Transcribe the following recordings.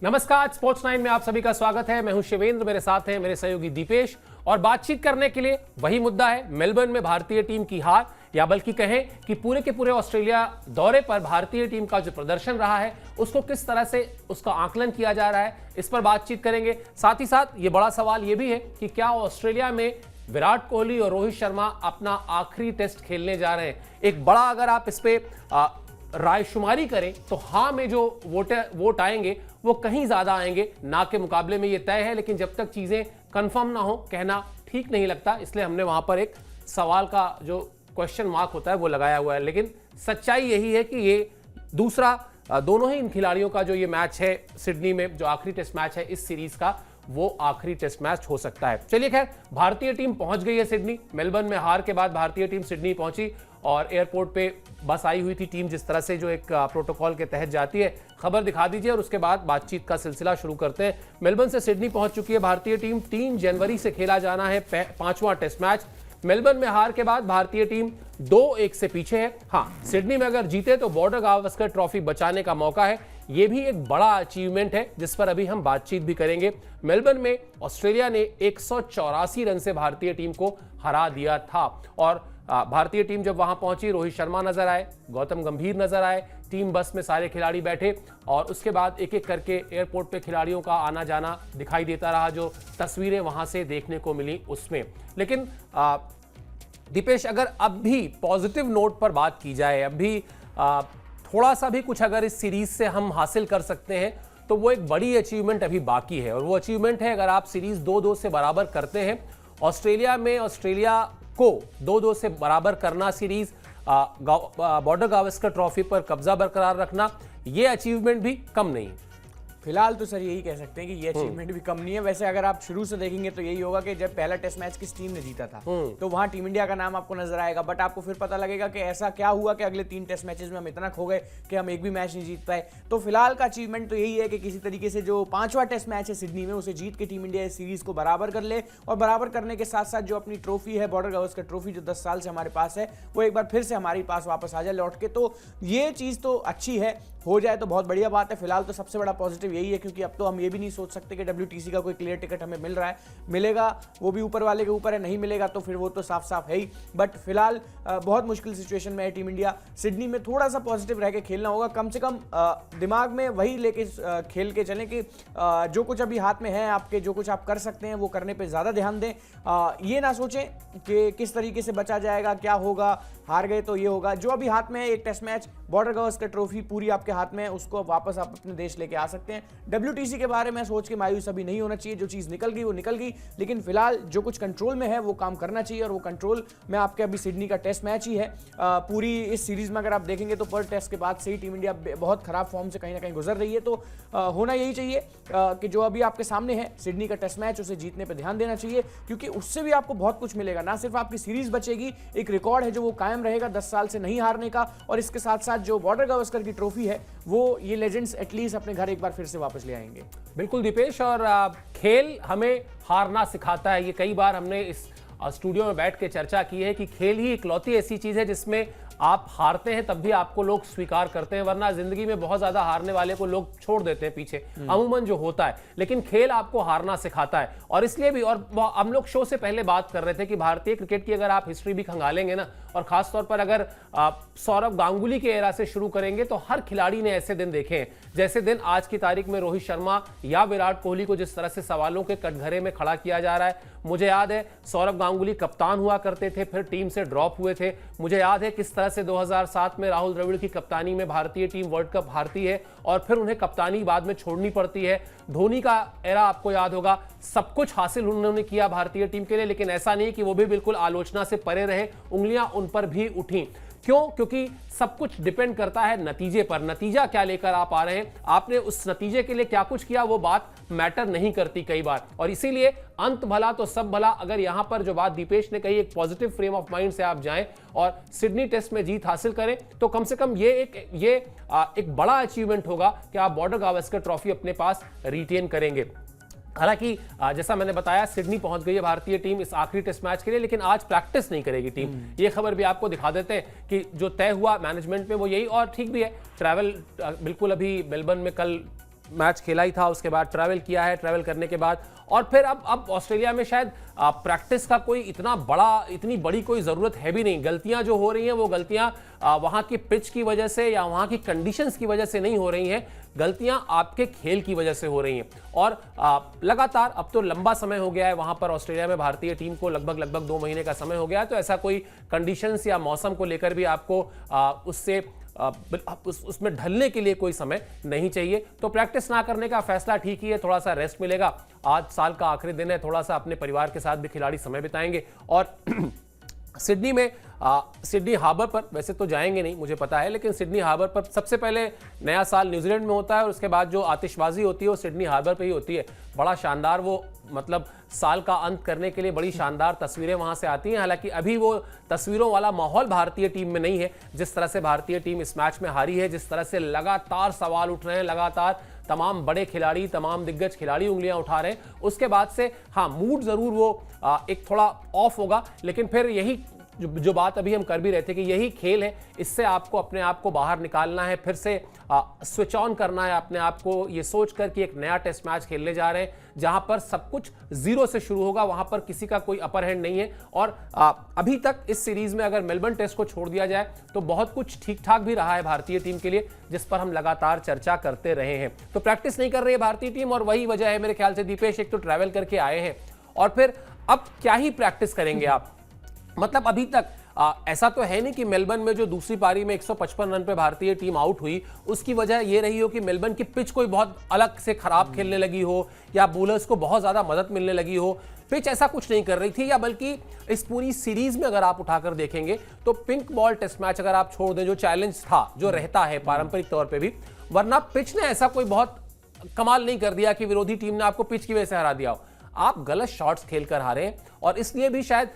नमस्कार, स्पोर्ट्स 9 में आप सभी का स्वागत है। मैं हूं शिवेंद्र, मेरे साथ हैं मेरे सहयोगी दीपेश और बातचीत करने के लिए वही मुद्दा है मेलबर्न में भारतीय टीम की हार, या बल्कि कहें कि पूरे के पूरे ऑस्ट्रेलिया दौरे पर भारतीय टीम का जो प्रदर्शन रहा है उसको किस तरह से उसका आकलन किया जा रहा है, इस पर बातचीत करेंगे। साथ ही साथ ये बड़ा सवाल ये भी है कि क्या ऑस्ट्रेलिया में विराट कोहली और रोहित शर्मा अपना आखिरी टेस्ट खेलने जा रहे हैं। एक बड़ा अगर आप इस पे रायशुमारी करें तो हाँ में जो वोट आएंगे वो कहीं ज्यादा आएंगे, ना के मुकाबले में ये तय है, लेकिन जब तक चीजें कंफर्म ना हो कहना ठीक नहीं लगता, इसलिए हमने वहां पर एक सवाल का जो क्वेश्चन मार्क होता है वो लगाया हुआ है। लेकिन सच्चाई यही है कि ये दूसरा दोनों ही इन खिलाड़ियों का जो ये मैच है सिडनी में, जो आखिरी टेस्ट मैच है इस सीरीज का, वो आखिरी टेस्ट मैच हो सकता है। चलिए खैर, भारतीय टीम पहुंच गई है सिडनी। मेलबर्न में हार के बाद भारतीय टीम सिडनी पहुंची और एयरपोर्ट पे बस आई हुई थी टीम, जिस तरह से जो एक प्रोटोकॉल के तहत जाती है। खबर दिखा दीजिए और उसके बाद बातचीत का सिलसिला शुरू करते हैं। मेलबर्न से सिडनी पहुंच चुकी है भारतीय टीम। 3 जनवरी से खेला जाना है 5वां टेस्ट मैच। मेलबर्न में हार के बाद भारतीय टीम 2-1 से पीछे है। हाँ, सिडनी में अगर जीते तो बॉर्डर गावस्कर ट्रॉफी बचाने का मौका है। यह भी एक बड़ा अचीवमेंट है जिस पर अभी हम बातचीत भी करेंगे। मेलबर्न में ऑस्ट्रेलिया ने 184 रन से भारतीय टीम को हरा दिया था और भारतीय टीम जब वहां पहुंची, रोहित शर्मा नजर आए, गौतम गंभीर नजर आए, टीम बस में सारे खिलाड़ी बैठे और उसके बाद एक एक करके एयरपोर्ट पे खिलाड़ियों का आना जाना दिखाई देता रहा, जो तस्वीरें वहां से देखने को मिली उसमें। लेकिन दीपेश, अगर अब भी पॉजिटिव नोट पर बात की जाए, अब भी थोड़ा सा भी कुछ अगर इस सीरीज से हम हासिल कर सकते हैं तो वो एक बड़ी अचीवमेंट अभी बाकी है, और वो अचीवमेंट है अगर आप सीरीज 2-2 से बराबर करते हैं। ऑस्ट्रेलिया में ऑस्ट्रेलिया को 2-2 से बराबर करना, सीरीज बॉर्डर गावस्कर ट्रॉफी पर कब्जा बरकरार रखना, ये अचीवमेंट भी कम नहीं। फिलहाल तो सर यही कह सकते हैं कि ये अचीवमेंट भी कम नहीं है। वैसे अगर आप शुरू से देखेंगे तो यही होगा कि जब पहला टेस्ट मैच किस टीम ने जीता था तो वहां टीम इंडिया का नाम आपको नजर आएगा, बट आपको फिर पता लगेगा कि ऐसा क्या हुआ कि अगले 3 टेस्ट मैचेस में हम इतना खो गए कि हम एक भी मैच नहीं जीत पाए। तो फिलहाल का अचीवमेंट तो यही है कि किसी तरीके से जो 5वां टेस्ट मैच है सिडनी में उसे जीत के टीम इंडिया इस सीरीज को बराबर कर ले, और बराबर करने के साथ साथ जो अपनी ट्रॉफी है, बॉर्डर गावस्कर ट्रॉफी, जो 10 साल से हमारे पास है, वो एक बार फिर से हमारे पास वापस आ जाए लौट के। तो ये चीज तो अच्छी है, हो जाए तो बहुत बढ़िया बात है। फिलहाल तो सबसे बड़ा पॉजिटिव यही है, क्योंकि अब तो हम ये भी नहीं सोच सकते कि WTC का कोई क्लियर टिकट हमें मिल रहा है, मिलेगा वो भी ऊपर वाले के ऊपर है, नहीं मिलेगा तो फिर वो तो साफ साफ है ही। बट फिलहाल बहुत मुश्किल सिचुएशन में है टीम इंडिया। सिडनी में थोड़ा सा पॉजिटिव रह के खेलना होगा, कम से कम दिमाग में वही लेके खेल के चलें कि जो कुछ अभी हाथ में है आपके, जो कुछ आप कर सकते हैं वो करने पर ज्यादा ध्यान दें। ये ना सोचें कि किस तरीके से बचा जाएगा, क्या होगा, हार गए तो ये होगा। जो अभी हाथ में है, एक test match, Border Gavaskar trophy पूरी आपके हाथ में है, उसको वापस आप अपने देश लेके आ सकते हैं। WTC के बारे में सोच के मायूस अभी नहीं होना चाहिए, जो चीज निकल गई वो निकल गई, लेकिन फिलहाल जो कुछ कंट्रोल में है वो काम करना चाहिए, और वो कंट्रोल में आपके अभी सिडनी का टेस्ट मैच ही है। पूरी इस सीरीज में अगर आप देखेंगे तो पर टेस्ट के बाद से ही टीम इंडिया बहुत खराब फॉर्म से कहीं ना कहीं गुजर रही है। तो होना यही चाहिए कि जो अभी आपके सामने है सिडनी का टेस्ट मैच, उसे जीतने पर ध्यान देना चाहिए, क्योंकि उससे भी आपको बहुत कुछ मिलेगा। ना सिर्फ आपकी सीरीज बचेगी, एक रिकॉर्ड है जो वो कायम रहेगा 10 साल से नहीं हारने का, और इसके साथ साथ जो बॉर्डर गावस्कर की ट्रॉफी है वो ये लेजेंड्स एटलीस्ट अपने घर एक बार फिर से वापस ले आएंगे। बिल्कुल दीपेश, और खेल हमें हारना सिखाता है। ये कई बार हमने इस स्टूडियो में बैठ के चर्चा की है कि खेल ही इकलौती ऐसी चीज है जिसमें आप हारते हैं तब भी आपको लोग स्वीकार करते हैं, वरना जिंदगी में बहुत ज्यादा हारने वाले को लोग छोड़ देते हैं पीछे, अमूमन जो होता है। लेकिन खेल आपको हारना सिखाता है, और इसलिए भी, और हम लोग शो से पहले बात कर रहे थे कि भारतीय क्रिकेट की अगर आप हिस्ट्री भी खंगालेंगे ना, और खासतौर पर अगर सौरव गांगुली के एरा से शुरू करेंगे तो हर खिलाड़ी ने ऐसे दिन देखे हैं, जैसे दिन आज की तारीख में रोहित शर्मा या विराट कोहली को जिस तरह से सवालों के कटघरे में खड़ा किया जा रहा है। मुझे याद है सौरव गांगुली कप्तान हुआ करते थे, फिर टीम से ड्रॉप हुए थे। मुझे याद है किस तरह से 2007 में राहुल द्रविड़ की कप्तानी में भारतीय टीम वर्ल्ड कप हारती है और फिर उन्हें कप्तानी बाद में छोड़नी पड़ती है। धोनी का एरा आपको याद होगा, सब कुछ हासिल उन्होंने किया भारतीय टीम के लिए, लेकिन ऐसा नहीं कि वो भी बिल्कुल आलोचना से परे रहे, उंगलियां उन पर भी उठी। क्यों? क्योंकि सब कुछ डिपेंड करता है नतीजे पर। नतीजा क्या लेकर आप आ रहे हैं, आपने उस नतीजे के लिए क्या कुछ किया, वो बात मैटर नहीं करती कई बार। और इसीलिए अंत भला तो सब भला, अगर यहां पर जो बात दीपेश ने कही, एक पॉजिटिव फ्रेम ऑफ माइंड से आप जाएं और सिडनी टेस्ट में जीत हासिल करें, तो कम से कम ये एक बड़ा अचीवमेंट होगा कि आप बॉर्डर गावस्कर ट्रॉफी अपने पास रिटेन करेंगे। हालांकि जैसा मैंने बताया, सिडनी पहुंच गई है भारतीय टीम इस आखिरी टेस्ट मैच के लिए, लेकिन आज प्रैक्टिस नहीं करेगी टीम। ये खबर भी आपको दिखा देते हैं कि जो तय हुआ मैनेजमेंट में वो यही, और ठीक भी है। ट्रैवल बिल्कुल अभी मेलबर्न में कल मैच खेला ही था, उसके बाद ट्रैवल किया है, ट्रैवल करने के बाद और फिर अब ऑस्ट्रेलिया में शायद प्रैक्टिस का कोई इतनी बड़ी कोई ज़रूरत है भी नहीं। गलतियां जो हो रही हैं वो गलतियां वहां की पिच की वजह से या वहां की कंडीशंस की वजह से नहीं हो रही हैं, गलतियां आपके खेल की वजह से हो रही हैं। और लगातार अब तो लंबा समय हो गया है वहां पर ऑस्ट्रेलिया में भारतीय टीम को, लगभग 2 महीने का समय हो गया है, तो ऐसा कोई कंडीशंस या मौसम को लेकर भी आपको उससे उसमें ढलने के लिए कोई समय नहीं चाहिए। तो प्रैक्टिस ना करने का फैसला ठीक ही है, थोड़ा सा रेस्ट मिलेगा। आज साल का आखिरी दिन है, थोड़ा सा अपने परिवार के साथ भी खिलाड़ी समय बिताएंगे। और सिडनी में सिडनी हार्बर पर वैसे तो जाएंगे नहीं मुझे पता है, लेकिन सिडनी हार्बर पर सबसे पहले नया साल न्यूजीलैंड में होता है और उसके बाद जो आतिशबाजी होती है वो सिडनी हार्बर पे ही होती है। बड़ा शानदार वो मतलब साल का अंत करने के लिए बड़ी शानदार तस्वीरें वहां से आती हैं। हालांकि अभी वो तस्वीरों वाला माहौल भारतीय टीम में नहीं है। जिस तरह से भारतीय टीम इस मैच में हारी है, जिस तरह से लगातार सवाल उठ रहे हैं, लगातार तमाम बड़े खिलाड़ी, तमाम दिग्गज खिलाड़ी उंगलियां उठा रहे हैं, उसके बाद से हाँ मूड जरूर वो एक थोड़ा ऑफ होगा। लेकिन फिर यही जो बात अभी हम कर भी रहे थे कि यही खेल है, इससे आपको अपने आप को बाहर निकालना है, फिर से स्विच ऑन करना है अपने आप को, ये सोचकर कि एक नया टेस्ट मैच खेलने जा रहे हैं जहां पर सब कुछ जीरो से शुरू होगा, वहां पर किसी का कोई अपर हैंड नहीं है। और अभी तक इस सीरीज में अगर मेलबर्न टेस्ट को छोड़ दिया जाए तो बहुत कुछ ठीक ठाक भी रहा है भारतीय टीम के लिए, जिस पर हम लगातार चर्चा करते रहे हैं। तो प्रैक्टिस नहीं कर रही है भारतीय टीम और वही वजह है मेरे ख्याल से दीपेश, एक तो ट्रैवल करके आए हैं और फिर अब क्या ही प्रैक्टिस करेंगे आप। मतलब अभी तक ऐसा तो है नहीं कि मेलबर्न में जो दूसरी पारी में 155 रन पे भारतीय टीम आउट हुई उसकी वजह ये रही हो कि मेलबर्न की पिच कोई बहुत अलग से खराब खेलने लगी हो या बॉलर्स को बहुत ज्यादा मदद मिलने लगी हो। पिच ऐसा कुछ नहीं कर रही थी, या बल्कि इस पूरी सीरीज में अगर आप उठाकर देखेंगे तो पिंक बॉल टेस्ट मैच अगर आप छोड़ दें, जो चैलेंज था, जो रहता है पारंपरिक तौर पर भी, वरना पिच ने ऐसा कोई बहुत कमाल नहीं कर दिया कि विरोधी टीम ने आपको पिच की वजह से हरा दिया हो। आप गलत शॉट्स खेलकर हारे हैं और इसलिए भी शायद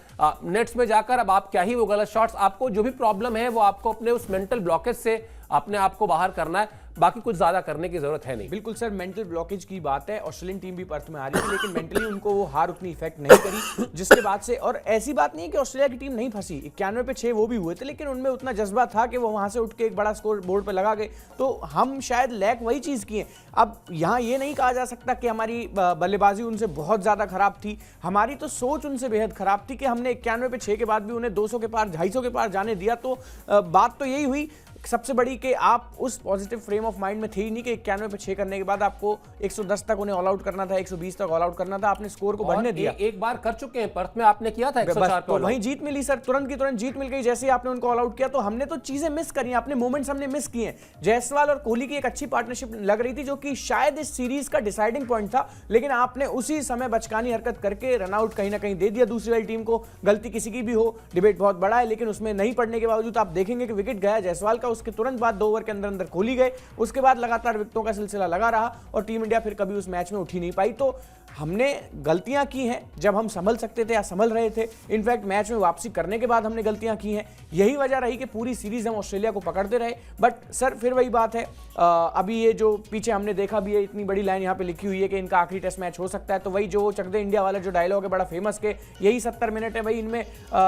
नेट्स में जाकर अब आप क्या ही वो गलत शॉट्स, आपको जो भी प्रॉब्लम है वो आपको अपने उस मेंटल ब्लॉकेज से अपने आप को बाहर करना है, बाकी कुछ ज्यादा करने की जरूरत है नहीं। बिल्कुल सर, मेंटल ब्लॉकेज की बात है। ऑस्ट्रेलियन टीम भी पर्थ में आ रही थी लेकिन मेंटली उनको वो हार उतनी इफेक्ट नहीं करी, जिसके बाद से, और ऐसी बात नहीं है कि ऑस्ट्रेलिया की टीम नहीं फंसी, 91 पे 6 वो भी हुए थे, लेकिन उनमें उतना जज्बा था कि वो वहां से उठ के एक बड़ा स्कोर बोर्ड पे लगा गए। तो हम शायद लैक वही चीज की है। अब यहाँ ये नहीं कहा जा सकता कि हमारी बल्लेबाजी उनसे बहुत ज्यादा खराब थी, हमारी तो सोच उनसे बेहद खराब थी कि हमने 91 पे 6 के बाद भी उन्हें 200 के पार, 250 के पार जाने दिया। तो बात तो यही हुई सबसे बड़ी कि आप उस पॉजिटिव फ्रेम ऑफ माइंड में थे ही नहीं कि 91 पे 6 करने के बाद आपको 110 तक उन्हें ऑल आउट करना था, 120 तक ऑल आउट करना था, आपने स्कोर को बढ़ने दिया। एक बार कर चुके हैं, पर्थ में आपने किया था 104 तो वहीं जीत मिली सर, तुरंत की तुरंत जीत मिल गई जैसे ही आपने उनको ऑल आउट किया। तो हमने तो चीजें मिस करी, अपने मोमेंट्स हमने मिस किए। जायसवाल और कोहली की एक अच्छी पार्टनरशिप लग रही थी जो कि शायद इस सीरीज का डिसाइडिंग पॉइंट था, लेकिन आपने उसी समय बचकानी हरकत करके रनआउट कहीं ना कहीं दे दिया दूसरी वाली टीम को। गलती किसी की भी हो, डिबेट बहुत बड़ा है, लेकिन उसमें नहीं पड़ने के बावजूद आप देखेंगे कि विकेट गया जायसवाल का, उसके तुरंत बाद 2 ओवर के अंदर कोहली गए, उसके बाद लगातार विकेटों का सिलसिला लगा रहा और टीम इंडिया फिर कभी उस मैच में उठ ही नहीं पाई। तो हमने गलतियां की हैं जब हम संभल सकते थे या संभल रहे थे। इनफैक्ट मैच में वापसी करने के बाद हमने गलतियां की हैं, यही वजह रही कि पूरी सीरीज हम ऑस्ट्रेलिया को पकड़ते रहे। बट सर फिर वही बात है, अभी ये जो पीछे हमने देखा भी है, इतनी बड़ी लाइन यहाँ पे लिखी हुई है कि इनका आखिरी टेस्ट मैच हो सकता है। तो वही जो चक दे इंडिया वाला जो डायलॉग है बड़ा फेमस के यही 70 मिनट है भाई, इनमें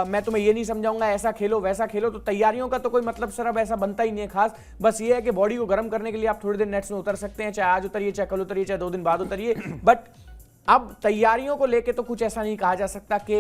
मैं तुम्हें ये नहीं समझाऊंगा ऐसा खेलो वैसा खेलो। तो तैयारियों का तो कोई मतलब सर अब ऐसा बनता ही नहीं है खास, बस ये है कि बॉडी को गर्म करने के लिए आप थोड़ी देर नेट्स में उतर सकते हैं, चाहे आज उतरिए, चाहे कल उतरिए, चाहे 2 दिन बाद उतरिए। बट अब तैयारियों को लेके तो कुछ ऐसा नहीं कहा जा सकता कि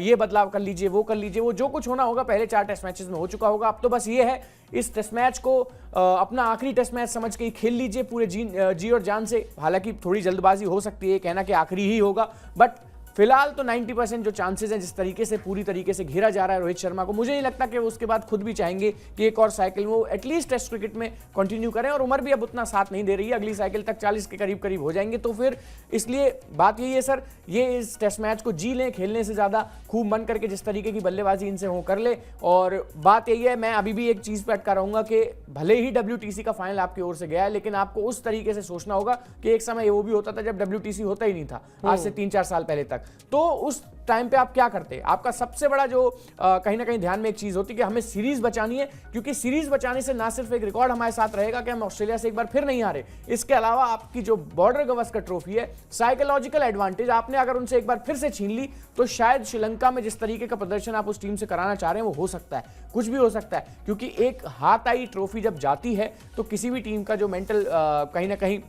ये बदलाव कर लीजिए, वो कर लीजिए। वो जो कुछ होना होगा पहले 4 टेस्ट मैचेस में हो चुका होगा। अब तो बस ये है इस टेस्ट मैच को अपना आखिरी टेस्ट मैच समझ के ही खेल लीजिए पूरे जी और जान से। हालांकि थोड़ी जल्दबाजी हो सकती है कहना कि आखिरी ही होगा, बट फिलहाल तो 90% जो चांसेस हैं, जिस तरीके से पूरी तरीके से घेरा जा रहा है रोहित शर्मा को, मुझे नहीं लगता कि वो उसके बाद खुद भी चाहेंगे कि एक और साइकिल वो एटलीस्ट टेस्ट क्रिकेट में कंटिन्यू करें। और उम्र भी अब उतना साथ नहीं दे रही है, अगली साइकिल तक 40 के करीब करीब हो जाएंगे। तो फिर इसलिए बात यही है सर, ये इस टेस्ट मैच को जी लें, खेलने से ज़्यादा खूब मन करके जिस तरीके की बल्लेबाजी इनसे हो कर ले। और बात यही है, मैं अभी भी एक चीज़ पर अटका रहूँगा कि भले ही WTC का फाइनल आपकी ओर से गया है, लेकिन आपको उस तरीके से सोचना होगा कि एक समय वो भी होता था जब WTC होता ही नहीं था, आज से 3-4 साल पहले तक। तो उस टाइम पे आप क्या करते हैं? आपका सबसे बड़ा जो कहीं ना कहीं ध्यान में एक चीज होती है कि हमें सीरीज बचानी है, क्योंकि सीरीज बचाने से ना सिर्फ एक रिकॉर्ड हमारे साथ रहेगा कि हम ऑस्ट्रेलिया से एक बार फिर नहीं हारे, इसके अलावा आपकी जो बॉर्डर गवस्कर ट्रॉफी है, साइकोलॉजिकल एडवांटेज आपने अगर उनसे एक बार फिर से छीन ली तो शायद श्रीलंका में जिस तरीके का प्रदर्शन आप उस टीम से कराना चाह रहे हैं वो हो सकता है, कुछ भी हो सकता है। क्योंकि एक हाथ आई ट्रॉफी जब जाती है तो किसी भी टीम का जो मेंटल कहीं ना कहीं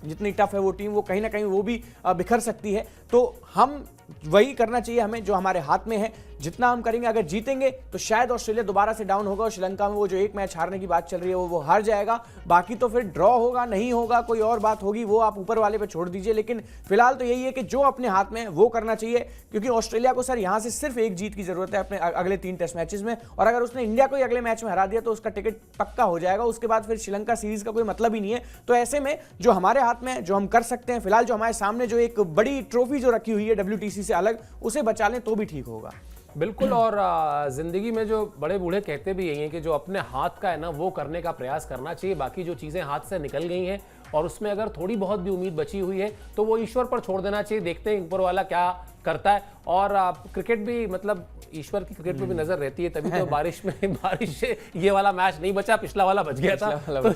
जितनी टफ है वो टीम, वो कहीं ना कहीं वो भी बिखर सकती है। तो हम वही करना चाहिए हमें जो हमारे हाथ में है, जितना हम करेंगे। अगर जीतेंगे तो शायद ऑस्ट्रेलिया दोबारा से डाउन होगा और श्रीलंका में वो जो एक मैच हारने की बात चल रही है वो हार जाएगा। बाकी तो फिर ड्रॉ होगा, नहीं होगा, कोई और बात होगी, वो आप ऊपर वाले पे छोड़ दीजिए। लेकिन फिलहाल तो यही है कि जो अपने हाथ में है वो करना चाहिए, क्योंकि ऑस्ट्रेलिया को सर यहां से सिर्फ एक जीत की जरूरत है अपने अगले 3 टेस्ट मैचेस में, और अगर उसने इंडिया को ही अगले मैच में हरा दिया तो उसका टिकट पक्का हो जाएगा। उसके बाद फिर श्रीलंका सीरीज का कोई मतलब ही नहीं है। तो ऐसे में जो हमारे हाथ में है, जो हम कर सकते हैं, फिलहाल जो हमारे सामने जो एक बड़ी ट्रॉफी जो रखी हुई है WTC से अलग, उसे बचा लें तो भी ठीक होगा। बिल्कुल। और जिंदगी में जो बड़े बूढ़े कहते भी यही हैं कि जो अपने हाथ का है ना वो करने का प्रयास करना चाहिए। बाकी जो चीज़ें हाथ से निकल गई हैं और उसमें अगर थोड़ी बहुत भी उम्मीद बची हुई है तो वो ईश्वर पर छोड़ देना चाहिए। देखते हैं ऊपर वाला क्या करता है। और क्रिकेट भी मतलब ईश्वर की क्रिकेट पे भी नजर रहती है, तभी तो बारिश से ये वाला मैच नहीं बचा, पिछला वाला बच गया था। तो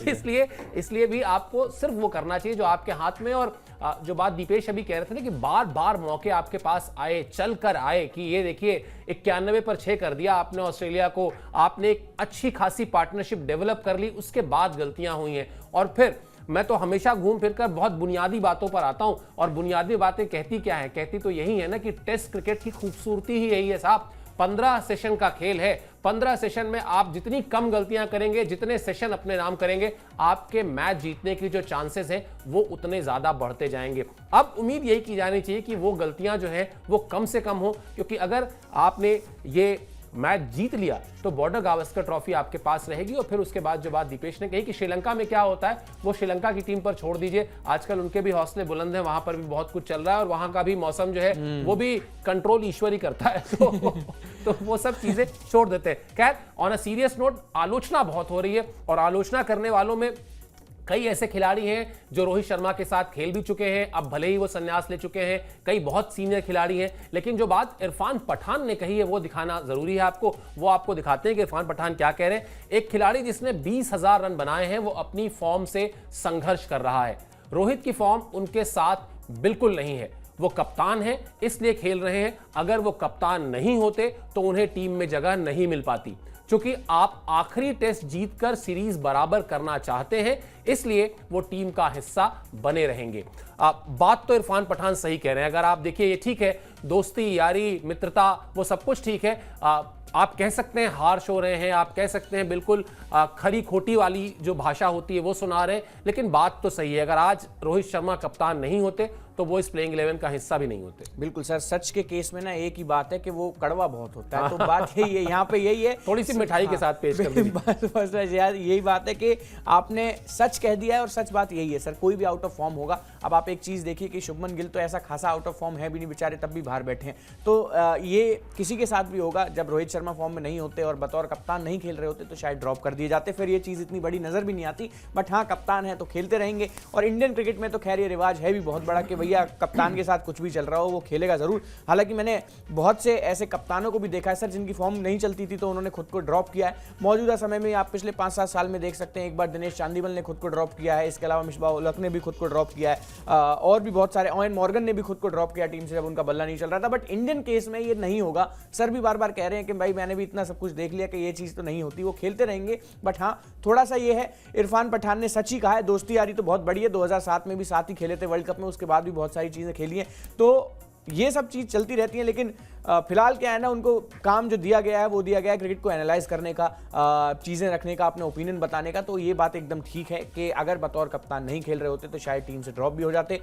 इसलिए भी आपको सिर्फ वो करना चाहिए जो आपके हाथ में। और जो बात दीपेश अभी कह रहे थे ना कि बार बार मौके आपके पास आए, चल कर आए, कि ये देखिए 91 पर 6 कर दिया आपने ऑस्ट्रेलिया को, आपने एक अच्छी खासी पार्टनरशिप डेवलप कर ली, उसके बाद गलतियां हुई हैं। और फिर मैं तो हमेशा घूम फिरकर बहुत बुनियादी बातों पर आता हूं, और बुनियादी बातें कहती क्या है? कहती तो यही है ना कि टेस्ट क्रिकेट की खूबसूरती ही यही है साहब। 15 सेशन का खेल है। 15 सेशन में आप जितनी कम गलतियां करेंगे, जितने सेशन अपने नाम करेंगे, आपके मैच जीतने की जो चांसेस हैं वो उतने ज्यादा बढ़ते जाएंगे। अब उम्मीद यही की जानी चाहिए कि वो गलतियां जो हैं वो कम से कम हो, क्योंकि अगर आपने ये मैच जीत लिया तो बॉर्डर गावस्कर ट्रॉफी आपके पास रहेगी। और फिर उसके बाद जो बात दीपेश ने कही कि श्रीलंका में क्या होता है वो श्रीलंका की टीम पर छोड़ दीजिए। आजकल उनके भी हौसले बुलंद हैं, वहां पर भी बहुत कुछ चल रहा है और वहां का भी मौसम जो है वो भी कंट्रोल ईश्वर ही करता है। तो वो सब चीजें छोड़ देते हैं। खैर, ऑन अ सीरियस नोट, आलोचना बहुत हो रही है और आलोचना करने वालों में कई ऐसे खिलाड़ी हैं जो रोहित शर्मा के साथ खेल भी चुके हैं, अब भले ही वो संन्यास ले चुके हैं, कई बहुत सीनियर खिलाड़ी हैं। लेकिन जो बात इरफान पठान ने कही है वो दिखाना जरूरी है आपको। वो आपको दिखाते हैं कि इरफान पठान क्या कह रहे हैं। एक खिलाड़ी जिसने 20,000 रन बनाए हैं वो अपनी फॉर्म से संघर्ष कर रहा है। रोहित की फॉर्म उनके साथ बिल्कुल नहीं है। वो कप्तान है इसलिए खेल रहे हैं, अगर वो कप्तान नहीं होते तो उन्हें टीम में जगह नहीं मिल पाती। क्योंकि आप आखिरी टेस्ट जीतकर सीरीज बराबर करना चाहते हैं, इसलिए वो टीम का हिस्सा बने रहेंगे। बात तो इरफान पठान सही कह रहे हैं। अगर आप देखिए, ये ठीक है, दोस्ती, यारी, मित्रता, वो सब कुछ ठीक है। आप कह सकते हैं हार्श हो रहे हैं, आप कह सकते हैं बिल्कुल खरी खोटी वाली जो भाषा होती है वो सुना रहे हैं, लेकिन बात तो सही है। अगर आज रोहित शर्मा कप्तान नहीं होते तो वो इस प्लेइंग 11 का हिस्सा भी नहीं होते। बिल्कुल सर, सच के केस में ना एक ही बात है कि वो कड़वा बहुत होता है। तो बात यही है, यहाँ पे यही है, थोड़ी सी मिठाई के साथ पेश कर दी। बस यार यही बात है कि आपने सच कह दिया है, और सच बात यही है सर, कोई भी आउट ऑफ फॉर्म होगा। अब आप एक चीज देखिए कि शुभमन गिल तो ऐसा खासा आउट ऑफ फॉर्म है भी नहीं बेचारे, तब भी बाहर बैठे हैं। तो ये किसी के साथ भी होगा। जब रोहित शर्मा फॉर्म में नहीं होते और बतौर कप्तान नहीं खेल रहे होते तो शायद ड्रॉप कर दिए जाते, फिर ये चीज इतनी बड़ी नजर भी नहीं आती। बट हाँ, कप्तान है तो खेलते रहेंगे। और इंडियन क्रिकेट में तो खैर ये रिवाज है भी बहुत बड़ा कि भैया कप्तान के साथ कुछ भी चल रहा हो वो खेलेगा जरूर। हालांकि मैंने बहुत से ऐसे कप्तानों को भी देखा है सर जिनकी फॉर्म नहीं चलती थी तो उन्होंने खुद को ड्रॉप किया है। मौजूदा समय में आप पिछले 5-7 साल में देख सकते हैं, एक बार दिनेश चांदीमल ने खुद को ड्रॉप किया है, इसके अलावा मिसबाह उल हक ने भी खुद को ड्रॉप किया है, और भी बहुत सारे, ओवेन मॉर्गन ने भी खुद को ड्रॉप किया टीम से जब उनका बल्ला नहीं चल रहा था। बट इंडियन केस में ये नहीं होगा। सर भी बार बार कह रहे हैं कि भाई मैंने भी इतना सब कुछ देख लिया कि ये चीज तो नहीं होती, वो खेलते रहेंगे। बट हाँ, थोड़ा सा ये है, इरफान पठान ने सच ही कहा है, दोस्ती यारी तो बहुत बड़ी है। 2007 में भी साथ ही खेले थे वर्ल्ड कप में, उसके बाद भी बहुत सारी चीजें खेली हैं। तो ये सब चीज चलती रहती है। लेकिन फिलहाल क्या है ना, उनको काम जो दिया गया है वो दिया गया है क्रिकेट को एनालाइज करने का, चीजें रखने का, अपने ओपिनियन बताने का। तो ये बात एकदम ठीक है कि अगर बतौर कप्तान नहीं खेल रहे होते तो शायद टीम से ड्रॉप भी हो जाते।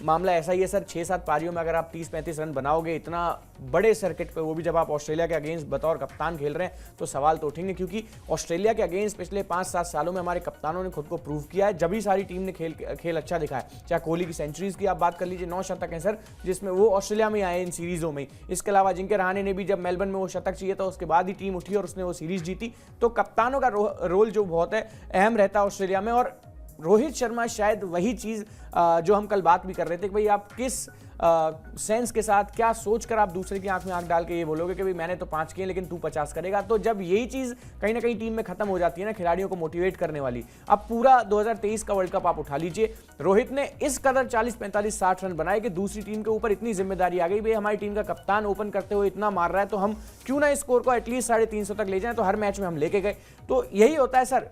मामला ऐसा ही है सर, 6-7 पारियों में अगर आप 30-35 रन बनाओगे इतना बड़े सर्किट पे, वो भी जब आप ऑस्ट्रेलिया के अगेंस्ट बतौर कप्तान खेल रहे हैं, तो सवाल तो उठेंगे। क्योंकि ऑस्ट्रेलिया के अगेंस्ट पिछले 5-7 सालों में हमारे कप्तानों ने खुद को प्रूव किया है। जब भी सारी टीम ने खेल अच्छा दिखा है, चाहे कोहली की सेंचुरीज की आप बात कर लीजिए, 9 शतक हैं सर जिसमें वो ऑस्ट्रेलिया में आए इन सीरीजों में। इसके अलावा अजिंक्य रहाणे ने भी जब मेलबर्न में वो शतक चाहिए था उसके बाद ही टीम उठी और उसने वो सीरीज जीती। तो कप्तानों का रोल जो बहुत है अहम रहता है ऑस्ट्रेलिया में। और रोहित शर्मा शायद वही चीज जो हम कल बात भी कर रहे थे कि भाई आप किस सेंस के साथ, क्या सोचकर आप दूसरे की आंख में आंख डाल के ये बोलोगे कि भाई मैंने तो 5 किए लेकिन तू 50 करेगा। तो जब यही चीज कहीं ना कहीं टीम में खत्म हो जाती है ना, खिलाड़ियों को मोटिवेट करने वाली। अब पूरा 2023 का वर्ल्ड कप आप उठा लीजिए, रोहित ने इस कदर 40, 45, 60 रन बनाए कि दूसरी टीम के ऊपर इतनी जिम्मेदारी आ गई, भाई हमारी टीम का कप्तान ओपन करते हुए इतना मार रहा है तो हम क्यों ना स्कोर को एटलीस्ट 350 तक ले जाएं। तो हर मैच में हम लेके गए। तो यही होता है सर,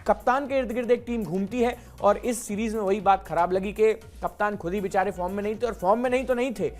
कप्तान के इर्द गिर्द एक टीम घूमती है। और इस सीरीज में वही बात खराब लगी कि कप्तान खुद ही बेचारे फॉर्म में नहीं थे, और फॉर्म में नहीं तो नहीं थे,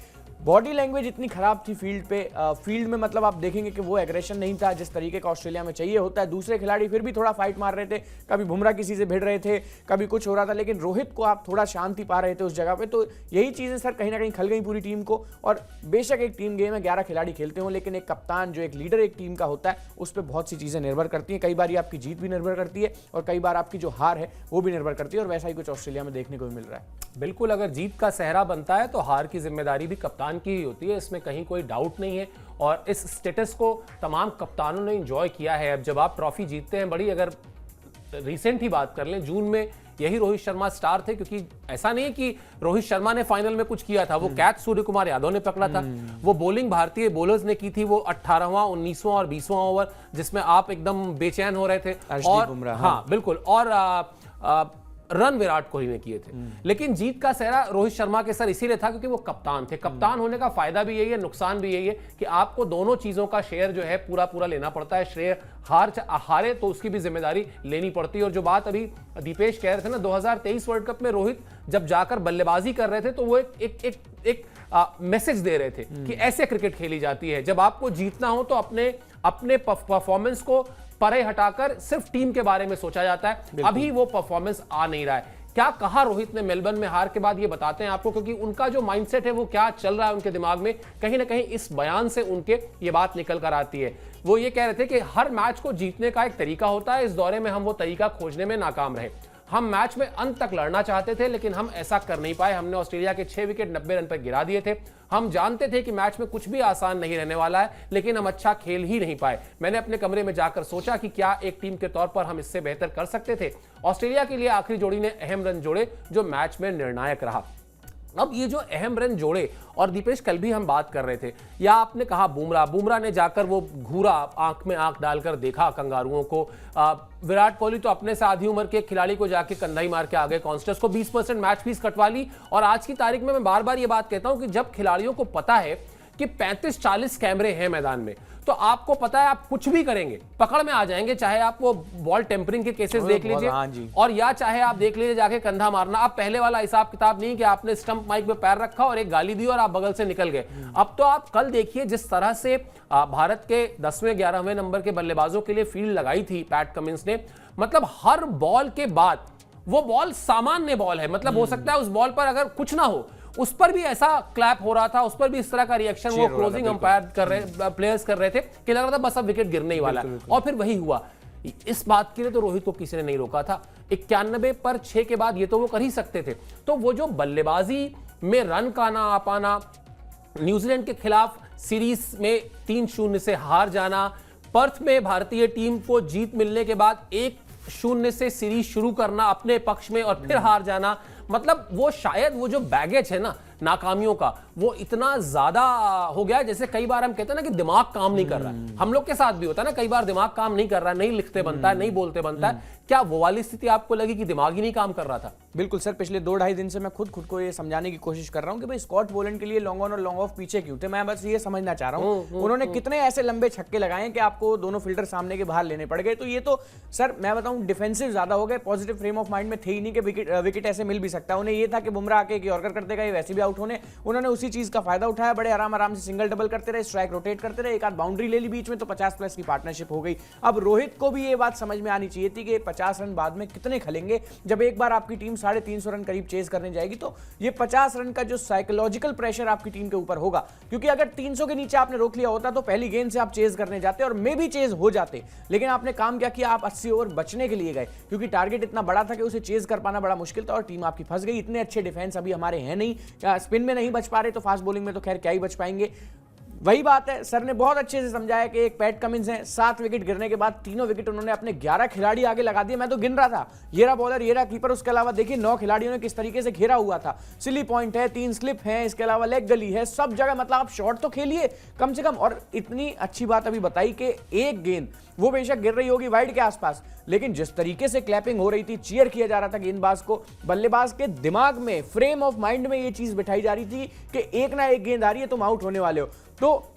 बॉडी लैंग्वेज इतनी खराब थी फील्ड पे। फील्ड में मतलब आप देखेंगे कि वो एग्रेशन नहीं था जिस तरीके का ऑस्ट्रेलिया में चाहिए होता है। दूसरे खिलाड़ी फिर भी थोड़ा फाइट मार रहे थे, कभी बुमराह किसी से भिड़ रहे थे, कभी कुछ हो रहा था, लेकिन रोहित को आप थोड़ा शांति पा रहे थे उस जगह पे। तो यही चीजें सर कहीं ना कहीं खल गई पूरी टीम को। और बेशक एक टीम गेम में 11 खिलाड़ी खेलते हो, लेकिन एक कप्तान जो एक लीडर एक टीम का होता है उस पर बहुत सी चीजें निर्भर करती हैं। कई बार आपकी जीत भी निर्भर करती है और कई बार आपकी जो हार है वो भी निर्भर करती है, और वैसा ही कुछ ऑस्ट्रेलिया में देखने को भी मिल रहा है। बिल्कुल, अगर जीत का सेहरा बनता है तो हार की जिम्मेदारी भी कप्तान की ही होती है, इसमें कहीं कोई डाउट नहीं है। और इस स्टेटस को तमाम कप्तानों ने एंजॉय किया है। अब जब आप ट्रॉफी जीतते हैं, बड़ी अगर रिसेंट ही बात कर लें, जून में यही रोहित शर्मा स्टार थे, क्योंकि ऐसा नहीं है कि रोहित शर्मा ने फाइनल में कुछ किया था, वो कैच सूर्य कुमार यादव ने पकड़ा था, वो बॉलिंग भारतीय बॉलर्स ने की थी, वो 18वां, 19वां और 20वां ओवर जिसमें आप एकदम बेचैन हो रहे थे। और हाँ बिल्कुल, और रन विराट कोहली ने किए थे। लेकिन जीत का सेहरा रोहित शर्मा के सर इसीलिए था क्योंकि वो कप्तान थे। कप्तान होने का फायदा भी यही है, नुकसान भी यही है कि आपको दोनों चीजों का शेयर जो है पूरा पूरा लेना पड़ता है। श्रेय हारे तो उसकी भी जिम्मेदारी लेनी पड़ती है। और जो बात अभी दीपेश कह रहे थे ना, 2023 वर्ल्ड कप में रोहित जब जाकर बल्लेबाजी कर रहे थे तो वो एक मैसेज दे रहे थे कि ऐसे क्रिकेट खेली जाती है। जब आपको जीतना हो तो अपने परफॉर्मेंस को परे हटाकर सिर्फ टीम के बारे में सोचा जाता है। अभी वो परफॉर्मेंस आ नहीं रहा है। क्या कहा रोहित ने मेलबर्न में हार के बाद, ये बताते हैं आपको, क्योंकि उनका जो माइंडसेट है वो क्या चल रहा है उनके दिमाग में, कहीं ना कहीं इस बयान से उनके ये बात निकल कर आती है। वो ये कह रहे थे कि हर मैच को जीतने का एक तरीका होता है, इस दौरे में हम वो तरीका खोजने में नाकाम रहे। हम मैच में अंत तक लड़ना चाहते थे लेकिन हम ऐसा कर नहीं पाए। हमने ऑस्ट्रेलिया के 6 विकेट 90 रन पर गिरा दिए थे। हम जानते थे कि मैच में कुछ भी आसान नहीं रहने वाला है, लेकिन हम अच्छा खेल ही नहीं पाए। मैंने अपने कमरे में जाकर सोचा कि क्या एक टीम के तौर पर हम इससे बेहतर कर सकते थे। ऑस्ट्रेलिया के लिए आखिरी जोड़ी ने अहम रन जोड़े जो मैच में निर्णायक रहा। अब ये जो अहम रन जोड़े, और दीपेश कल भी हम बात कर रहे थे, या आपने कहा बुमराह ने जाकर वो घूरा, आंख में आंख डालकर देखा कंगारुओं को। विराट कोहली तो अपने से आधी उम्र के खिलाड़ी को जाके कंधा ही मार के आ गए। कॉन्स्टेंस को 20% मैच फीस कटवा ली। और आज की तारीख में मैं बार बार ये बात कहता हूं कि जब खिलाड़ियों को पता है कि 35-40 कैमरे हैं मैदान में, तो आपको पता है आप कुछ भी करेंगे पकड़ में आ जाएंगे। चाहे आप वो बॉल टेम्परिंग के केसेस देख लीजिए, और या चाहे आप देख लीजिए जाके कंधा मारना। अब पहले वाला हिसाब किताब नहीं कि आपने स्टंप माइक में पैर रखा और एक गाली दी और आप बगल से निकल गए। अब तो आप कल देखिए जिस तरह से भारत के 10वें 11वें नंबर के बल्लेबाजों के लिए फील्ड लगाई थी पैट कमिंस ने, मतलब हर बॉल के बाद वो बॉल सामान्य बॉल है, मतलब हो सकता है उस बॉल पर अगर कुछ ना हो, उस पर भी ऐसा क्लैप हो रहा था, उस पर भी इस तरह का रिएक्शन वो क्लोजिंग अंपायर कर रहे प्लेयर्स कर रहे थे कि लग रहा था बस अब विकेट गिरने ही वाला है। और फिर वही हुआ। इस बात के लिए तो रोहित को किसी ने नहीं रोका था। 91 पर 6 के बाद ये तो वो कर ही सकते थे। तो वो जो बल्लेबाजी में रन का ना आ पाना, न्यूजीलैंड के खिलाफ सीरीज में 3-0 से हार जाना, पर्थ में भारतीय टीम को जीत मिलने के बाद 1-0 से सीरीज शुरू करना अपने पक्ष में और फिर हार जाना, मतलब वो शायद वो जो बैगेज है ना नाकामियों का, वो इतना ज्यादा हो गया। जैसे कई बार हम कहते हैं ना कि दिमाग काम नहीं कर रहा है, हम लोग के साथ भी होता है ना, कई बार दिमाग काम नहीं कर रहा है, नहीं लिखते बनता है, नहीं बोलते बनता है। क्या वो वाली स्थिति आपको लगी कि दिमाग ही नहीं काम कर रहा था? बिल्कुल सर, पिछले 2-2.5 दिन से मैं खुद को ये समझाने की कोशिश कर रहा हूं कि भाई स्कॉट बोलैंड के लिए लॉन्ग ऑन और लॉन्ग ऑफ पीछे क्यों थे। मैं बस ये समझना चाह रहा हूं उन्होंने कितने ऐसे लंबे छक्के लगाए कि आपको दोनों फील्डर सामने के बाहर लेने पड़ गए। तो ये तो सर मैं बताऊं डिफेंसिव ज्यादा हो गए, पॉजिटिव फ्रेम ऑफ माइंड में थे ही नहीं कि विकेट ऐसे मिल भी सकता है। उन्हें ये था कि बुमराह आके यॉर्कर कर देगा, ये वैसे भी आउट होने। उन्होंने उसी चीज का फायदा उठाया, बड़े आराम से सिंगल डबल करते रहे, स्ट्राइक रोटेट करते रहे, एक आध बाउंड्री ले ली बीच में, तो 50+ की पार्टनरशिप हो गई। अब रोहित को भी ये बात समझ में आनी चाहिए थी कि 50 रन बाद में कितने खलेंगे। जब एक बार आपकी टीम 350 रन करीब चेज करने जाएगी तो ये 50 रन का जो साइकोलॉजिकल प्रेशर आपकी टीम के ऊपर होगा, क्योंकि अगर 300 के नीचे आपने रोक लिया होता तो पहली गेंद से आप चेज करने जाते और मे भी चेज हो जाते। लेकिन आपने काम क्या किया, आप 80 ओवर बचने के लिए गए, क्योंकि टारगेट इतना बड़ा था कि उसे चेज कर पाना बड़ा मुश्किल था और टीम आपकी फंस गई। इतने अच्छे डिफेंस अभी हमारे हैं नहीं, स्पिन में नहीं बच पा रहे तो फास्ट बॉलिंग में तो खैर क्या ही बच पाएंगे। वही बात है, सर ने बहुत अच्छे से समझाया कि एक पैट कमिंस है, 7 विकेट गिरने के बाद तीनों विकेट उन्होंने अपने 11 खिलाड़ी आगे लगा दिए। मैं तो गिन रहा था, ये रहा बॉलर, ये रहा कीपर, उसके अलावा देखिए 9 खिलाड़ियों ने किस तरीके से घेरा हुआ था। सिली पॉइंट है, 3 स्लिप है, इसके अलावा लेग गली है, सब जगह मतलब आप शॉट तो खेलिए कम से कम। और इतनी अच्छी बात अभी बताई कि एक गेंद वो बेशक गिर रही होगी वाइड के आसपास, लेकिन जिस तरीके से क्लैपिंग हो रही थी, चीयर किया जा रहा था गेंदबाज को, बल्लेबाज के दिमाग में, फ्रेम ऑफ माइंड में ये चीज बिठाई जा रही थी कि एक ना एक गेंद आ रही है, तुम आउट होने वाले हो। तो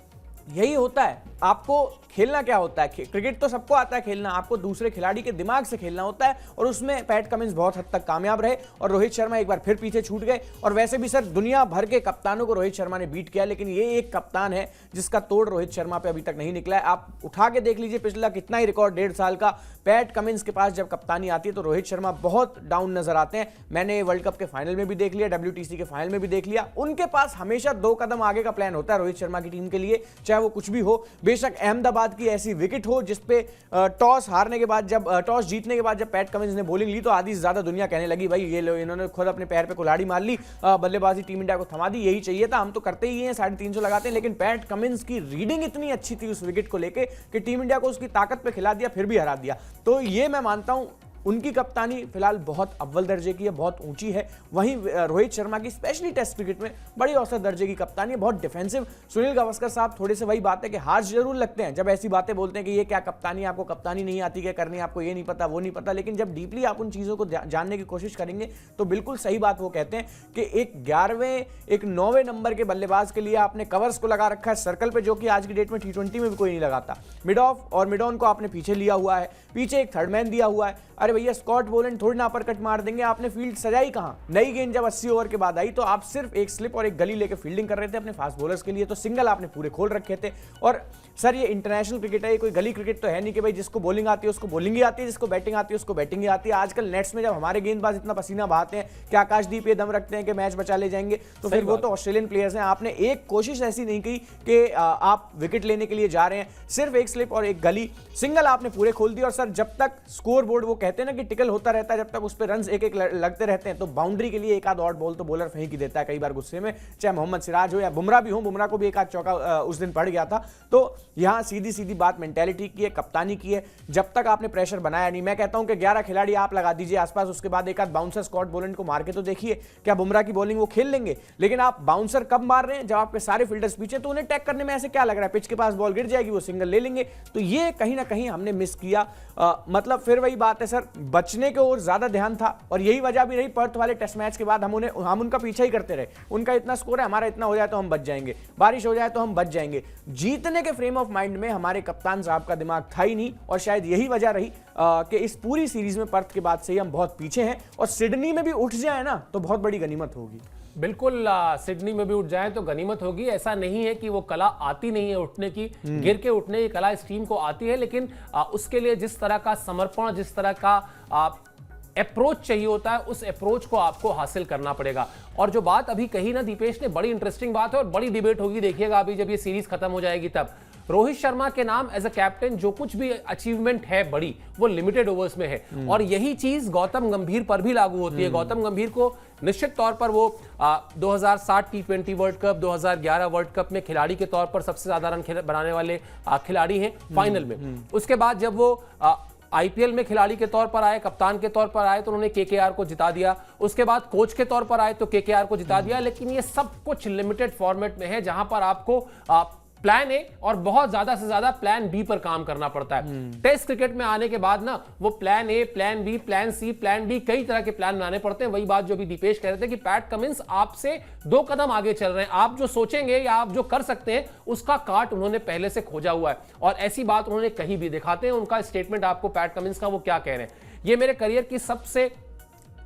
यही होता है, आपको खेलना क्या होता है, क्रिकेट तो सबको आता है खेलना, आपको दूसरे खिलाड़ी के दिमाग से खेलना होता है, और उसमें पैट कमिंस बहुत हद तक कामयाब रहे और रोहित शर्मा एक बार फिर पीछे छूट गए। और वैसे भी सर दुनिया भर के कप्तानों को रोहित शर्मा ने बीट किया, लेकिन ये एक कप्तान है जिसका तोड़ रोहित शर्मा पे अभी तक नहीं निकला है। आप उठा के देख लीजिए पिछला कितना ही रिकॉर्ड, 1.5 साल का, पैट कमिंस के पास जब कप्तानी आती है तो रोहित शर्मा बहुत डाउन नजर आते हैं। मैंने वर्ल्ड कप के फाइनल में भी देख लिया, WTC के फाइनल में भी देख लिया, उनके पास हमेशा 2 कदम आगे का प्लान होता है रोहित शर्मा की टीम के लिए, चाहे वो कुछ भी हो। बेशक अहमदाबाद की ऐसी विकेट हो जिसपे टॉस हारने के बाद, जब टॉस जीतने के बाद जब पैट कमिंस ने बॉलिंग ली तो आधी से ज्यादा दुनिया कहने लगी भाई ये लो, इन्होंने खुद अपने पैर पे कुल्हाड़ी मार ली, बल्लेबाजी टीम इंडिया को थमा दी, यही चाहिए था, हम तो करते ही हैं, 350 लगाते हैं। लेकिन पैट कमिंस की रीडिंग इतनी अच्छी थी उस विकेट को लेके कि टीम इंडिया को उसकी ताकत पे खिला दिया, फिर भी हरा दिया। तो ये मैं मानता हूं उनकी कप्तानी फिलहाल बहुत अव्वल दर्जे की है, बहुत ऊंची है। वहीं रोहित शर्मा की स्पेशली टेस्ट क्रिकेट में बड़ी औसत दर्जे की कप्तानी है, बहुत डिफेंसिव। सुनील गावस्कर साहब थोड़े से वही बात है कि हार जरूर लगते हैं जब ऐसी बातें बोलते हैं कि ये क्या कप्तानी, आपको कप्तानी नहीं आती, क्या करनी, आपको ये नहीं पता, वो नहीं पता। लेकिन जब डीपली आप उन चीज़ों को जानने की कोशिश करेंगे तो बिल्कुल सही बात वो कहते हैं कि एक 11वें, एक 9वें नंबर के बल्लेबाज के लिए आपने कवर्स को लगा रखा है सर्कल पर, जो कि आज की डेट में T20 में भी कोई नहीं लगाता। मिड ऑफ और मिड ऑन को आपने पीछे लिया हुआ है, पीछे एक थर्ड मैन दिया हुआ है। अरे भैया स्कॉट बोलेंड थोड़ी ना अपर कट मार देंगे, आपने फील्ड सजाई कहां? नई गेंद जब 80 ओवर के बाद आई तो आप सिर्फ एक स्लिप और एक गली लेकर फील्डिंग कर रहे थे अपने फास्ट बॉलर्स के लिए, तो सिंगल आपने पूरे खोल रखे थे। और सर ये इंटरनेशनल क्रिकेट है, ये कोई गली क्रिकेट तो है नहीं कि भाई जिसको बॉलिंग आती है उसको बॉलिंग ही आती है, जिसको बैटिंग आती है उसको बैटिंग ही आती है। आजकल नेट्स में जब हमारे गेंदबाज इतना पसीना बहाते हैं कि आकाशदीप ये दम रखते हैं कि मैच बचा ले जाएंगे, तो फिर वो तो ऑस्ट्रेलियन प्लेयर्स हैं। आपने एक कोशिश ऐसी नहीं की कि आप विकेट लेने के लिए जा रहे हैं, सिर्फ एक स्लिप और एक गली, सिंगल आपने पूरे खोल दिए। और सर जब तक स्कोर बोर्ड वो कहते हैं ना कि टिकल होता रहता है, जब तक उस पर रन एक एक लगते रहते हैं, तो बाउंड्री के लिए एक आध और बॉल तो बॉलर फेंक ही देता है कई बार गुस्से में, चाहे मोहम्मद सिराज हो या बुमराह भी हो। बुमराह को भी एक आध चौका उस दिन पड़ गया था। तो यहां सीधी सीधी बात मेंटालिटी की है, कप्तानी की है। जब तक आपने प्रेशर बनाया नहीं, मैं कहता हूं कि 11 खिलाड़ी आप लगा दीजिए आसपास, उसके बाद एक आध बाउंसर स्कॉट बोलेंड को मार के तो देखिए, क्या बुमराह की बॉलिंग वो खेल लेंगे? लेकिन आप बाउंसर कब मार रहे हैं? जब आपके सारे फील्डर्स पीछे, तो उन्हें टैग करने में ऐसे क्या लग रहा है, पिच के पास बॉल गिर जाएगी, वो सिंगल ले लेंगे। तो ये कहीं ना कहीं हमने मिस किया। मतलब फिर वही बात है सर, बचने की ओर ज्यादा ध्यान था, और यही वजह भी रही पर्थ वाले टेस्ट मैच के बाद हम उनका पीछा ही करते रहे। उनका इतना स्कोर है, हमारा इतना हो जाए तो हम बच जाएंगे, बारिश हो जाए तो हम बच जाएंगे। जीतने के फ्रेम ऑफ माइंड में हमारे कप्तान साहब का दिमाग था ही नहीं, और शायद यही वजह रही कि इस पूरी सीरीज में पर्थ के बाद से ही हम बहुत पीछे हैं। और सिडनी में भी उठ जाए ना तो बहुत बड़ी गनीमत होगी। बिल्कुल, सिडनी में भी उठ जाए तो गनीमत होगी। ऐसा नहीं है कि वो कला आती नहीं है उठने की, गिर के उठने की कला इस टीम को आती है, लेकिन उसके लिए जिस तरह का समर्पण, जिस तरह का अप्रोच चाहिए होता है, उस अप्रोच को आपको हासिल करना पड़ेगा। और जो बात अभी कही ना दीपेश ने, बड़ी इंटरेस्टिंग बात है और बड़ी डिबेट होगी, देखिएगा अभी जब ये सीरीज खत्म हो जाएगी तब। रोहित शर्मा के नाम एज अ कैप्टन जो कुछ भी अचीवमेंट है बड़ी, वो लिमिटेड ओवर्स में है, और यही चीज गौतम गंभीर पर भी लागू होती है। गौतम गंभीर को निश्चित तौर पर वो 2007 T20 world cup, 2011 world cup में खिलाड़ी के तौर पर सबसे ज्यादा रन बनाने वाले खिलाड़ी हैं फाइनल में। उसके बाद जब वो आईपीएल में खिलाड़ी के तौर पर आए, कप्तान के तौर पर आए, तो उन्होंने केकेआर को जिता दिया। उसके बाद कोच के तौर पर आए तो केकेआर को जिता दिया। लेकिन ये सब कुछ लिमिटेड फॉर्मेट में है, जहां पर आपको प्लान ए और बहुत ज्यादा से ज्यादा प्लान बी पर काम करना पड़ता है। टेस्ट क्रिकेट में आने के बाद ना वो plan A, plan B, plan C, plan D, कई तरह के प्लान बनाने पड़ते हैं। वही बात जो अभी दीपेश कह रहे थे कि पैट कमिंस आपसे 2 कदम आगे चल रहे हैं। आप जो सोचेंगे या आप जो कर सकते हैं उसका काट उन्होंने पहले से खोजा हुआ है, और ऐसी बात उन्होंने कहीं भी दिखाते हैं उनका स्टेटमेंट आपको पैट कमिंस का, वो क्या कह रहे हैं। ये मेरे करियर की सबसे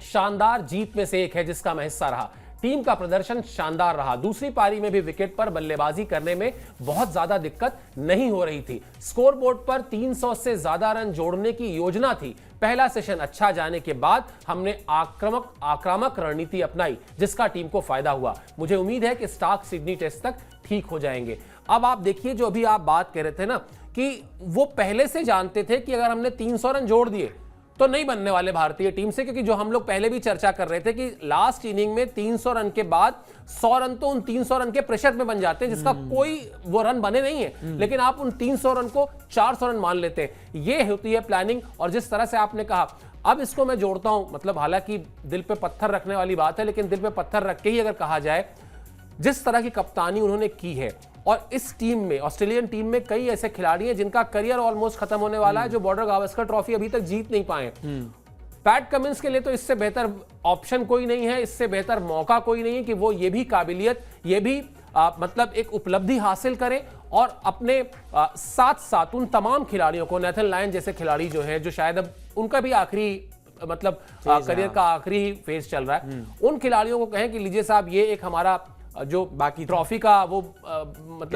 शानदार जीत में से एक है जिसका मैं हिस्सा रहा। टीम का प्रदर्शन शानदार रहा। दूसरी पारी में भी विकेट पर बल्लेबाजी करने में बहुत ज्यादा दिक्कत नहीं हो रही थी। स्कोरबोर्ड पर 300 से ज्यादा रन जोड़ने की योजना थी। पहला सेशन अच्छा जाने के बाद हमने आक्रामक रणनीति अपनाई जिसका टीम को फायदा हुआ। मुझे उम्मीद है कि स्टार्क सिडनी टेस्ट तक ठीक हो जाएंगे। अब आप देखिए, जो अभी आप बात कह रहे थे ना कि वो पहले से जानते थे कि अगर हमने 300 रन जोड़ दिए तो नहीं बनने वाले भारतीय टीम से, क्योंकि जो हम लोग पहले भी चर्चा कर रहे थे कि लास्ट इनिंग में 300 रन के बाद 100 रन तो उन 300 रन के प्रेशर में बन जाते हैं, जिसका कोई वो रन बने नहीं है, लेकिन आप उन 300 रन को 400 रन मान लेते हैं। ये होती है प्लानिंग। और जिस तरह से आपने कहा, अब इसको मैं जोड़ता हूं, मतलब हालांकि दिल पे पत्थर रखने वाली बात है, लेकिन दिल पे पत्थर रख के ही अगर कहा जाए, जिस तरह की कप्तानी उन्होंने की है, और इस टीम में, ऑस्ट्रेलियन टीम में कई ऐसे खिलाड़ी हैं जिनका करियर ऑलमोस्ट खत्म होने वाला है, जो बॉर्डर गावस्कर ट्रॉफी अभी तक जीत नहीं पाए। पैट कमिंस के लिए तो इससे बेहतर ऑप्शन कोई नहीं है, इससे बेहतर मौका कोई नहीं है कि वो ये भी काबिलियत, ये भी मतलब एक उपलब्धि हासिल करें, और अपने साथ साथ उन तमाम खिलाड़ियों को, नेथन लायन जैसे खिलाड़ी जो है, जो शायद अब उनका भी आखिरी मतलब करियर का आखिरी फेज चल रहा है, उन खिलाड़ियों को कहें कि लीजिए साहब, ये एक हमारा जो बाकी ट्रॉफी का वो मतलब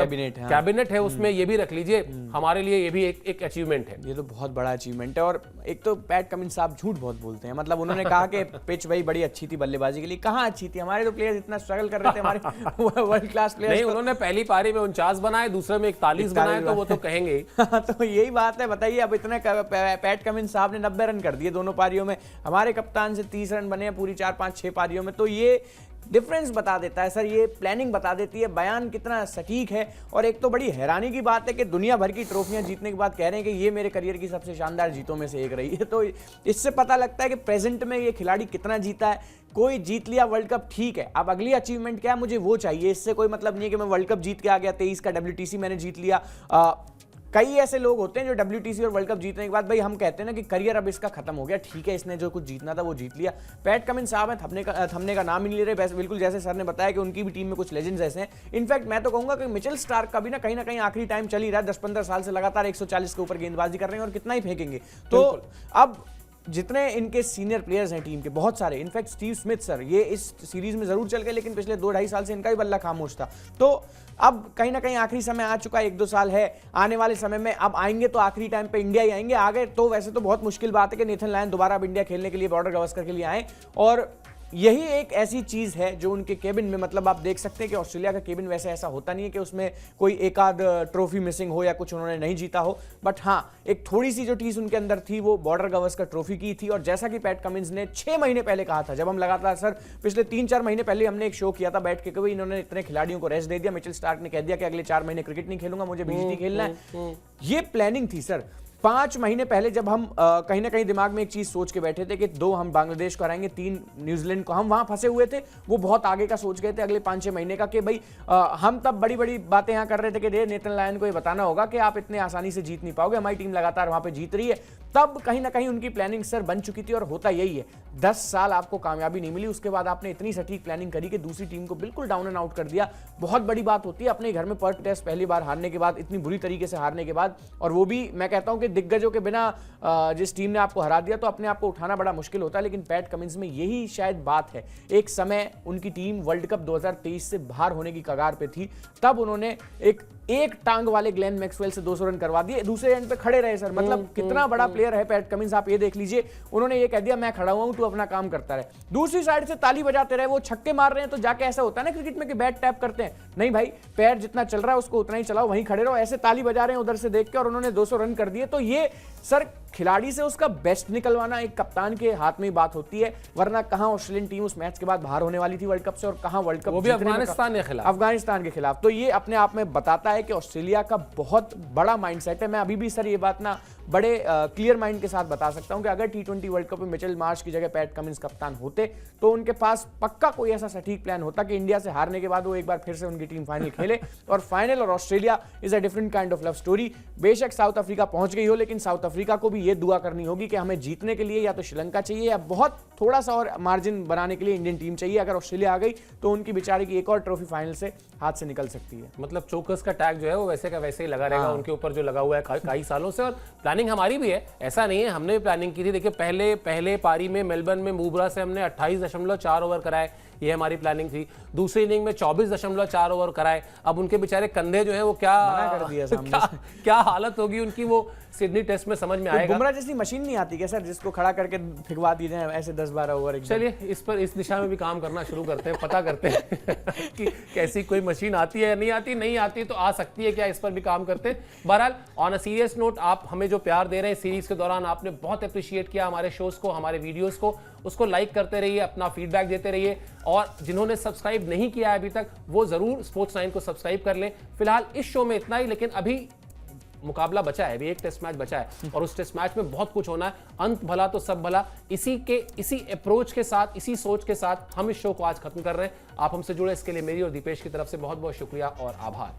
कैबिनेट है, उसमें ये भी रख लीजिए, हमारे लिए ये भी एक अचीवमेंट है। ये तो बहुत बड़ा अचीवमेंट है। और एक तो पैट कमिंस साहब झूठ बहुत बोलते हैं, मतलब उन्होंने कहा कि पिच भाई बड़ी अच्छी थी बल्लेबाजी के लिए। कहाँ अच्छी थी? हमारे तो प्लेयर्स इतना स्ट्रगल कर रहे थे, हमारे वर्ल्ड क्लास प्लेयर्स। नहीं, उन्होंने पहली पारी में 49 बनाए, दूसरे में 41 बनाए, तो वो तो कहेंगे। तो यही बात है, बताइए। अब इतने पैट कमिंस साहब ने 90 रन कर दिए दोनों पारियों में, हमारे कप्तान से 30 रन बने पूरी 4, 5, 6 पारियों में। तो ये डिफरेंस बता देता है सर, ये प्लानिंग बता देती है, बयान कितना सटीक है। और एक तो बड़ी हैरानी की बात है कि दुनिया भर की ट्रॉफियां जीतने के बाद कह रहे हैं कि ये मेरे करियर की सबसे शानदार जीतों में से एक रही है। तो इससे पता लगता है कि प्रेजेंट में ये खिलाड़ी कितना जीता है। कोई जीत लिया वर्ल्ड कप, ठीक है, अब अगली अचीवमेंट क्या है, मुझे वो चाहिए। इससे कोई मतलब नहीं है कि मैं वर्ल्ड कप जीत के आ गया, 23 का WTC मैंने जीत लिया। कई ऐसे लोग होते हैं जो WTC और वर्ल्ड कप जीतने के बाद, भाई हम कहते हैं ना कि करियर अब इसका खत्म हो गया, ठीक है, इसने जो कुछ जीतना था वो जीत लिया। पैट कमिंस साहब हैं, थमने का नाम ही नहीं ले रहे। बिल्कुल जैसे सर ने बताया कि उनकी भी टीम में कुछ लेजेंड्स ऐसे हैं। इनफैक्ट मैं तो कहूंगा कि मिचेल स्टार्क का भी ना कहीं आखिरी टाइम चल ही रहा है। 10-15 साल से लगातार 140 के ऊपर गेंदबाजी कर रहे हैं, और कितना ही फेंकेंगे। तो अब जितने इनके सीनियर प्लेयर्स हैं टीम के, बहुत सारे, इनफैक्ट स्टीव स्मिथ सर, ये इस सीरीज में जरूर चल गए, लेकिन पिछले 2-2.5 साल से इनका भी बल्ला खामोश था। तो अब कहीं ना कहीं आखिरी समय आ चुका है, 1-2 साल है। आने वाले समय में अब आएंगे तो आखिरी टाइम पे इंडिया ही आएंगे। आ गए तो वैसे तो बहुत मुश्किल बात है कि नेथन लायन दोबारा अब इंडिया खेलने के लिए, बॉर्डर गावस्कर के लिए आए। और यही एक ऐसी चीज है जो उनके केबिन में, मतलब आप देख सकते हैं कि ऑस्ट्रेलिया का केबिन वैसे ऐसा होता नहीं है कि उसमें कोई एक आध ट्रॉफी मिसिंग हो या कुछ उन्होंने नहीं जीता हो। बट हाँ, एक थोड़ी सी जो चीज उनके अंदर थी वो बॉर्डर गावस्कर ट्रॉफी की थी। और जैसा कि पैट कमिंस ने 6 महीने पहले कहा था, जब हम लगातार सर पिछले 3-4 महीने पहले हमने एक शो किया था बैठ के, कि इन्होंने इतने खिलाड़ियों को रेस्ट दे दिया। मिचेल स्टार्क ने कह दिया कि अगले 4 महीने क्रिकेट नहीं खेलूंगा, मुझे BGT खेलना है। ये प्लानिंग थी सर। 5 महीने पहले जब हम कहीं ना कहीं दिमाग में एक चीज सोच के बैठे थे कि 2 हम बांग्लादेश को हराएंगे, 3 न्यूजीलैंड को, हम वहां फंसे हुए थे। वो बहुत आगे का सोच गए थे अगले 5-6 महीने का, कि भाई हम तब बड़ी बड़ी बातें यहाँ कर रहे थे कि नेथन लायन को ये बताना होगा कि आप इतने आसानी से जीत नहीं पाओगे, हमारी टीम लगातार वहां पे जीत रही है। तब कहीं ना कहीं उनकी प्लानिंग सर बन चुकी थी। और होता यही है, 10 साल आपको कामयाबी नहीं मिली, उसके बाद आपने इतनी सटीक प्लानिंग करी कि दूसरी टीम को बिल्कुल डाउन एंड आउट कर दिया। बहुत बड़ी बात होती है अपने घर में पर्थ टेस्ट पहली बार हारने के बाद, इतनी बुरी तरीके से हारने के बाद, और वो भी मैं कहता हूं कि दिग्गजों के बिना जिस टीम ने आपको हरा दिया, तो अपने आप को उठाना बड़ा मुश्किल होता है। लेकिन पैट कमिंस में यही शायद बात है। एक समय उनकी टीम वर्ल्ड कप 2023 से बाहर होने की कगार पे थी, तब उन्होंने एक टांग वाले ग्लेन मैक्सवेल से 200 रन करवा दिए, दूसरे एंड पे खड़े रहे सर। मतलब कितना बड़ा प्लेयर है पैट कमिंस, आप ये देख लीजिए। उन्होंने ये कह दिया मैं खड़ा हुआ हूं, तू अपना काम करता रहे। दूसरी साइड से ताली बजाते रहे, वो छक्के मार रहे हैं तो जाके ऐसा होता है ना क्रिकेट में कि बैट टैप करते हैं, नहीं भाई, पैर जितना चल रहा है उसको उतना ही चलाओ, वहीं खड़े रहो। ऐसे ताली बजा रहे हैं उधर से देख के, और उन्होंने 200 रन कर दिए। तो ये सर खिलाड़ी से उसका बेस्ट निकलवाना एक कप्तान के हाथ में ही बात होती है। वरना कहां ऑस्ट्रेलियन टीम उस मैच के बाद बाहर होने वाली थी वर्ल्ड कप से, और कहां वर्ल्ड कप, वो भी अफगानिस्तान के खिलाफ। तो ये अपने आप में बताता है कि ऑस्ट्रेलिया का बहुत बड़ा माइंडसेट है। मैं अभी भी सर ये बात ना बड़े क्लियर माइंड के साथ बता सकता हूं कि अगर T20 वर्ल्ड कप में मिचेल मार्श की जगह पैट कमिंस कप्तान होते, तो उनके पास पक्का कोई ऐसा सटीक प्लान होता कि इंडिया से हारने के बाद वो एक बार फिर से उनकी टीम फाइनल खेले। और फाइनल और Australia is a different kind of love story. बेशक साउथ अफ्रीका पहुंच गई हो, लेकिन साउथ अफ्रीका को भी ये दुआ करनी होगी कि हमें जीतने के लिए या तो श्रीलंका चाहिए, या बहुत थोड़ा सा और मार्जिन बनाने के लिए इंडियन टीम चाहिए। अगर ऑस्ट्रेलिया आ गई तो उनकी बेचारे की एक और ट्रॉफी फाइनल से हाथ से निकल सकती है। मतलब चोकर्स का टैग जो है वो वैसे का वैसे ही लगा रहेगा उनके ऊपर, जो लगा हुआ है कई सालों से। और प्लानिंग हमारी भी है, ऐसा नहीं है, हमने भी प्लानिंग की थी। देखिए पहले पारी में मेलबर्न में बुमराह से हमने 28.4 ओवर कराए, ये हमारी प्लानिंग थी। दूसरी इनिंग में 24.4 ओवर कराए। अब उनके बेचारे कंधे जो है वो क्या मना कर दिया सामने क्या हालत होगी उनकी, वो सिडनी टेस्ट में समझ में आएगा। बुमराह जैसी मशीन नहीं आती क्या सर, जिसको खड़ा करके फिकवा दी जाए ऐसे 10-12 ओवर? चलिए इस दिशा में भी काम करना शुरू करते हैं, पता करते हैं कि कैसी कोई मशीन आती है या नहीं आती तो आ सकती है क्या, इस पर भी काम करते हैं। बहरहाल ऑन अ सीरियस नोट, आप हमें जो प्यार दे रहे हैं सीरीज के दौरान, आपने बहुत अप्रिशिएट किया हमारे शोज को, हमारे वीडियोस को, उसको लाइक करते रहिए, अपना फीडबैक देते रहिए। और जिन्होंने सब्सक्राइब नहीं किया है अभी तक, वो जरूर स्पोर्ट्स 9 को सब्सक्राइब कर लें। फिलहाल इस शो में इतना ही, लेकिन अभी मुकाबला बचा है, अभी एक टेस्ट मैच बचा है और उस टेस्ट मैच में बहुत कुछ होना है। अंत भला तो सब भला, इसी अप्रोच के साथ, इसी सोच के साथ हम इस शो को आज खत्म कर रहे हैं। आप हमसे जुड़े इसके लिए मेरी और दीपेश की तरफ से बहुत बहुत शुक्रिया और आभार।